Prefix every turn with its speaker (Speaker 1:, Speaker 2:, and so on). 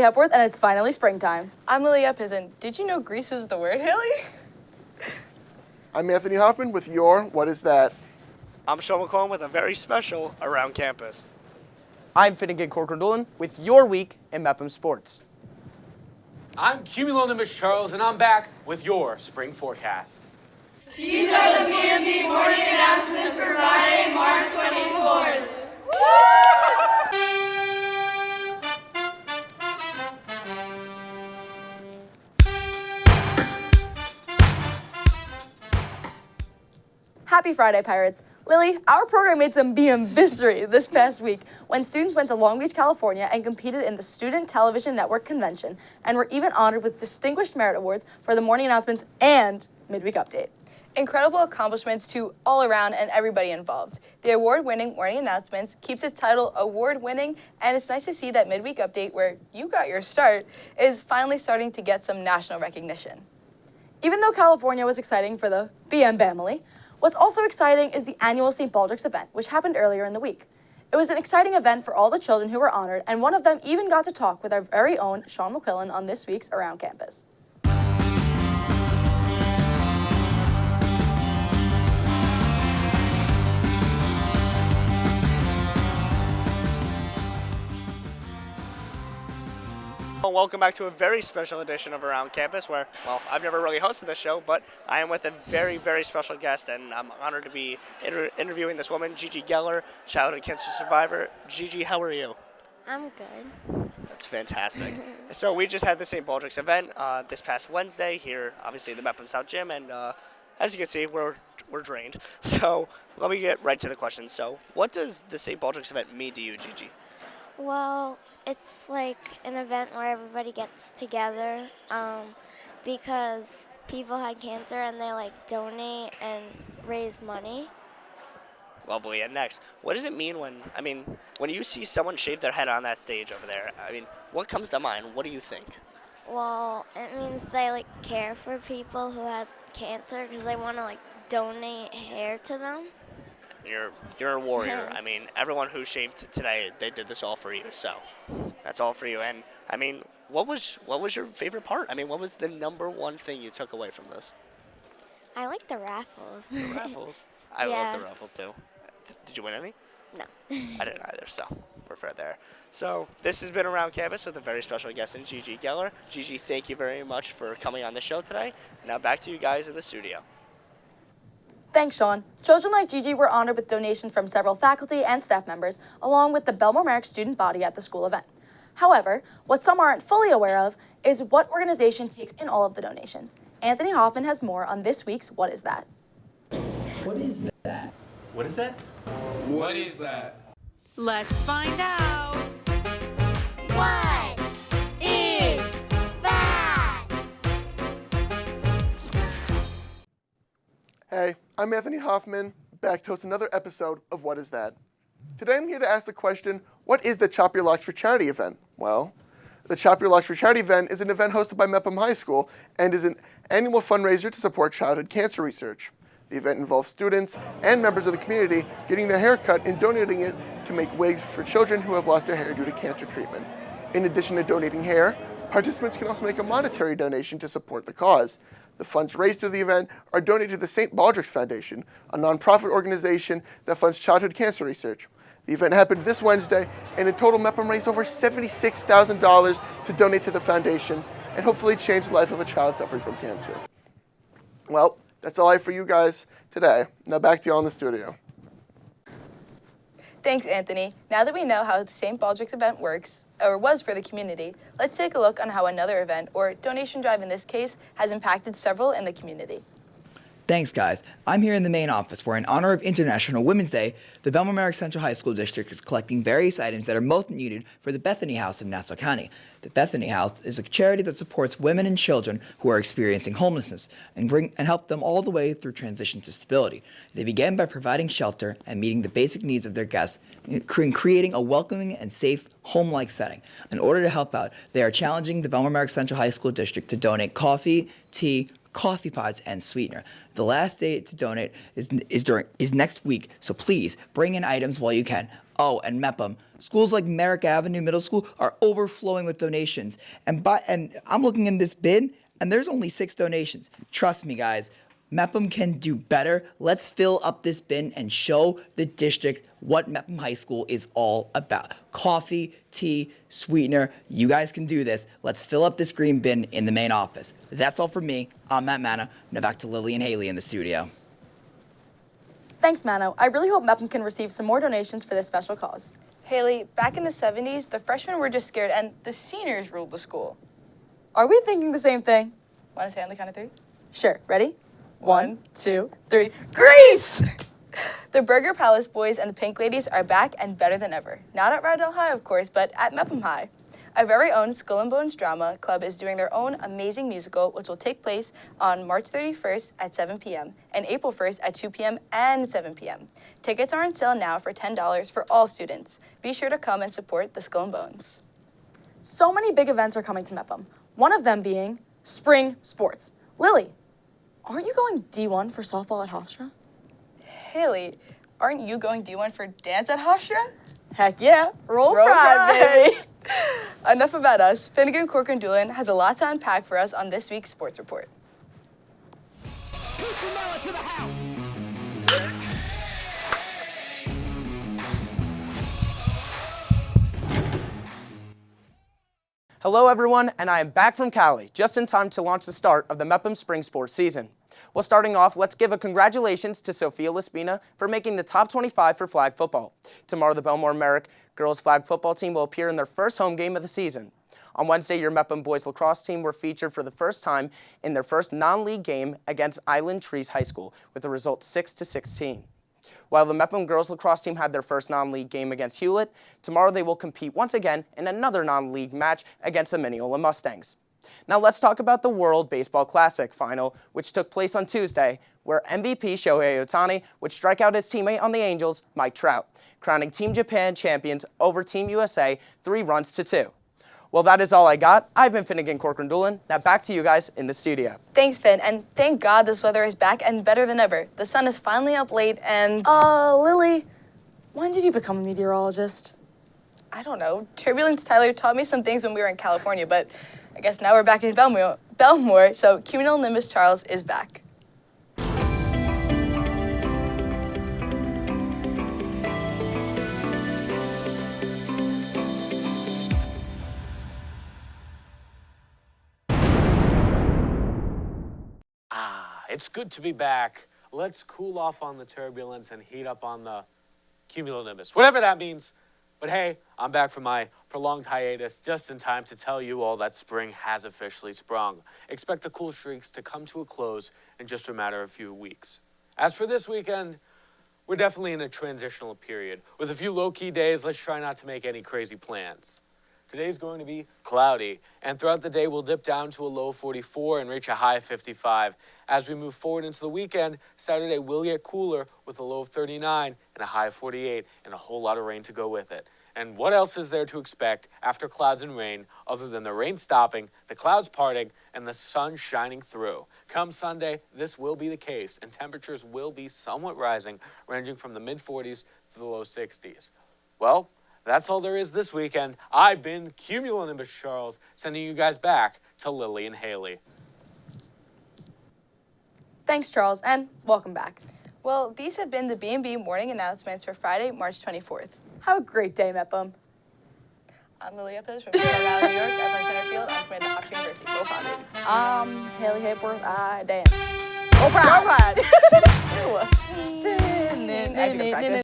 Speaker 1: Hepworth, and it's finally springtime.
Speaker 2: I'm Lily Epison. Did you know Greece is the word, Haley?
Speaker 3: I'm Anthony Hoffman with your What Is That?
Speaker 4: I'm Sean McQuillan with a very special Around Campus.
Speaker 5: I'm Finnegan Corcoran with your week in Mepham Sports.
Speaker 6: I'm Cumulonimbus Charles, and I'm back with your spring forecast.
Speaker 7: These are the BMB morning announcements for Friday, March 24th.
Speaker 1: Happy Friday, Pirates. Lily, our program made some BMB history this past week when students went to Long Beach, California and competed in the Student Television Network Convention and were even honored with Distinguished Merit Awards for the morning announcements and midweek update.
Speaker 2: Incredible accomplishments to all around and everybody involved. The award-winning morning announcements keeps its title award-winning, and it's nice to see that midweek update, where you got your start, is finally starting to get some national recognition.
Speaker 1: Even though California was exciting for the BM family, what's also exciting is the annual St. Baldrick's event, which happened earlier in the week. It was an exciting event for all the children who were honored, and one of them even got to talk with our very own Sean McQuillan on this week's Around Campus.
Speaker 4: Welcome back to a very special edition of Around Campus where, well, I've never really hosted this show, but I am with a very, very special guest, and I'm honored to be interviewing this woman, Gigi Geller, childhood cancer survivor. Gigi, how are you?
Speaker 8: I'm good.
Speaker 4: That's fantastic. So we just had the St. Baldrick's event this past Wednesday here, obviously, in the Mepham South Gym, and as you can see, we're drained. So let me get right to the question. So what does the St. Baldrick's event mean to you, Gigi?
Speaker 8: Well, it's like an event where everybody gets together because people had cancer and they donate and raise money.
Speaker 4: Lovely. And next, what does it mean when you see someone shave their head on that stage over there? What comes to mind? What do you think?
Speaker 8: Well, it means they care for people who had cancer because they want to donate hair to them.
Speaker 4: You're a warrior. Everyone who shaved today, they did this all for you. So that's all for you. And what was your favorite part? What was the number one thing you took away from this?
Speaker 8: I like the raffles.
Speaker 4: The raffles. I love the raffles too. Did you win any?
Speaker 8: No.
Speaker 4: I didn't either. So we're fair there. So this has been Around Campus with a very special guest, Gigi Geller. Gigi, thank you very much for coming on the show today. Now back to you guys in the studio.
Speaker 1: Thanks, Sean. Children like Gigi were honored with donations from several faculty and staff members, along with the Bellmore-Merrick student body at the school event. However, what some aren't fully aware of is what organization takes in all of the donations. Anthony Hoffman has more on this week's What Is That?
Speaker 9: What is that?
Speaker 6: What is that?
Speaker 9: What is that?
Speaker 10: Let's find out.
Speaker 7: What is that?
Speaker 3: Hey, I'm Anthony Hoffman, back to host another episode of What Is That? Today I'm here to ask the question, what is the Chop Your Locks for Charity event? Well, the Chop Your Locks for Charity event is an event hosted by Mepham High School and is an annual fundraiser to support childhood cancer research. The event involves students and members of the community getting their hair cut and donating it to make wigs for children who have lost their hair due to cancer treatment. In addition to donating hair, participants can also make a monetary donation to support the cause. The funds raised through the event are donated to the St. Baldrick's Foundation, a nonprofit organization that funds childhood cancer research. The event happened this Wednesday, and in total, Mepham raised over $76,000 to donate to the foundation and hopefully change the life of a child suffering from cancer. Well, that's all I have for you guys today. Now back to you all in the studio.
Speaker 2: Thanks, Anthony. Now that we know how the St. Baldrick's event works, or was for the community, let's take a look on how another event, or donation drive in this case, has impacted several in the community.
Speaker 9: Thanks, guys. I'm here in the main office where, in honor of International Women's Day, the Bellmore-Merrick Central High School District is collecting various items that are most needed for the Bethany House of Nassau County. The Bethany House is a charity that supports women and children who are experiencing homelessness and help them all the way through transition to stability. They began by providing shelter and meeting the basic needs of their guests and creating a welcoming and safe home-like setting. In order to help out, they are challenging the Bellmore-Merrick Central High School District to donate coffee, tea, coffee pods, and sweetener. The last day to donate is next week, so please bring in items while you can. Oh, and MEPM. Schools like Merrick Avenue Middle School are overflowing with donations. And I'm looking in this bin, and there's only 6 donations. Trust me, guys. MEPM can do better. Let's fill up this bin and show the district what MEPM High School is all about. Coffee, tea, sweetener. You guys can do this. Let's fill up this green bin in the main office. That's all from me. I'm Matt Manno. Now back to Lily and Haley in the studio.
Speaker 1: Thanks, Manno. I really hope MEPM can receive some more donations for this special cause.
Speaker 2: Haley, back in the 70s, the freshmen were just scared and the seniors ruled the school.
Speaker 1: Are we thinking the same thing?
Speaker 2: Want to say on the count of 3?
Speaker 1: Sure. Ready? 1, 2, 3. Grease!
Speaker 2: The Burger Palace boys and the Pink Ladies are back and better than ever. Not at Rydell High, of course, but at MEPM High. Our very own Skull and Bones Drama Club is doing their own amazing musical, which will take place on March 31st at 7 p.m. and April 1st at 2 p.m. and 7 p.m. Tickets are on sale now for $10 for all students. Be sure to come and support the Skull and Bones.
Speaker 1: So many big events are coming to MEPM, one of them being spring sports. Lily, aren't you going D1 for softball at Hofstra?
Speaker 2: Haley, aren't you going D1 for dance at Hofstra?
Speaker 1: Heck yeah. Roll
Speaker 2: Roll
Speaker 1: Pride,
Speaker 2: Pride.
Speaker 1: baby.
Speaker 2: Enough about us. Finnegan Corcoran Doolin has a lot to unpack for us on this week's sports report.
Speaker 5: To the house. Hello everyone, and I am back from Cali, just in time to launch the start of the MEPM Spring Sports season. Well, starting off, let's give a congratulations to Sophia Laspina for making the top 25 for flag football. Tomorrow, the Bellmore-Merrick girls flag football team will appear in their first home game of the season. On Wednesday, your MEPM boys lacrosse team were featured for the first time in their first non-league game against Island Trees High School, with the result 6-16. While the MEPM girls lacrosse team had their first non-league game against Hewlett, tomorrow they will compete once again in another non-league match against the Mineola Mustangs. Now let's talk about the World Baseball Classic final, which took place on Tuesday, where MVP Shohei Ohtani would strike out his teammate on the Angels, Mike Trout, crowning Team Japan champions over Team USA 3-2. Well, that is all I got. I've been Finnegan Corcoran Doolin. Now back to you guys in the studio.
Speaker 2: Thanks, Finn, and thank God this weather is back and better than ever. The sun is finally up late and...
Speaker 1: Lily, when did you become a meteorologist?
Speaker 2: I don't know. Turbulence Tyler taught me some things when we were in California, but I guess now we're back in Bellmore, so Cumulonimbus Charles is back.
Speaker 6: It's good to be back. Let's cool off on the turbulence and heat up on the cumulonimbus, whatever that means. But hey, I'm back from my prolonged hiatus just in time to tell you all that spring has officially sprung. Expect the cool streaks to come to a close in just a matter of a few weeks. As for this weekend, we're definitely in a transitional period. With a few low-key days, let's try not to make any crazy plans. Today's going to be cloudy, and throughout the day we'll dip down to a low 44 and reach a high 55. As we move forward into the weekend, Saturday will get cooler with a low of 39 and a high of 48 and a whole lot of rain to go with it. And what else is there to expect after clouds and rain other than the rain stopping, the clouds parting, and the sun shining through? Come Sunday, this will be the case, and temperatures will be somewhat rising, ranging from the mid-40s to the low 60s. Well, that's all there is this weekend. I've been Cumulonimbus Charles, sending you guys back to Lily and Haley.
Speaker 1: Thanks, Charles, and welcome back.
Speaker 2: Well, these have been the BMB morning announcements for Friday, March 24th.
Speaker 1: Have a great day, MEPM.
Speaker 2: I'm Lily Epes from Long Island, New York. I play center field. I'm from Hofstra University. Go Padres.
Speaker 1: I'm Haley Hayworth. I dance. Oh, proud.
Speaker 2: Go Pride.
Speaker 1: Ew.
Speaker 2: I have to go practice.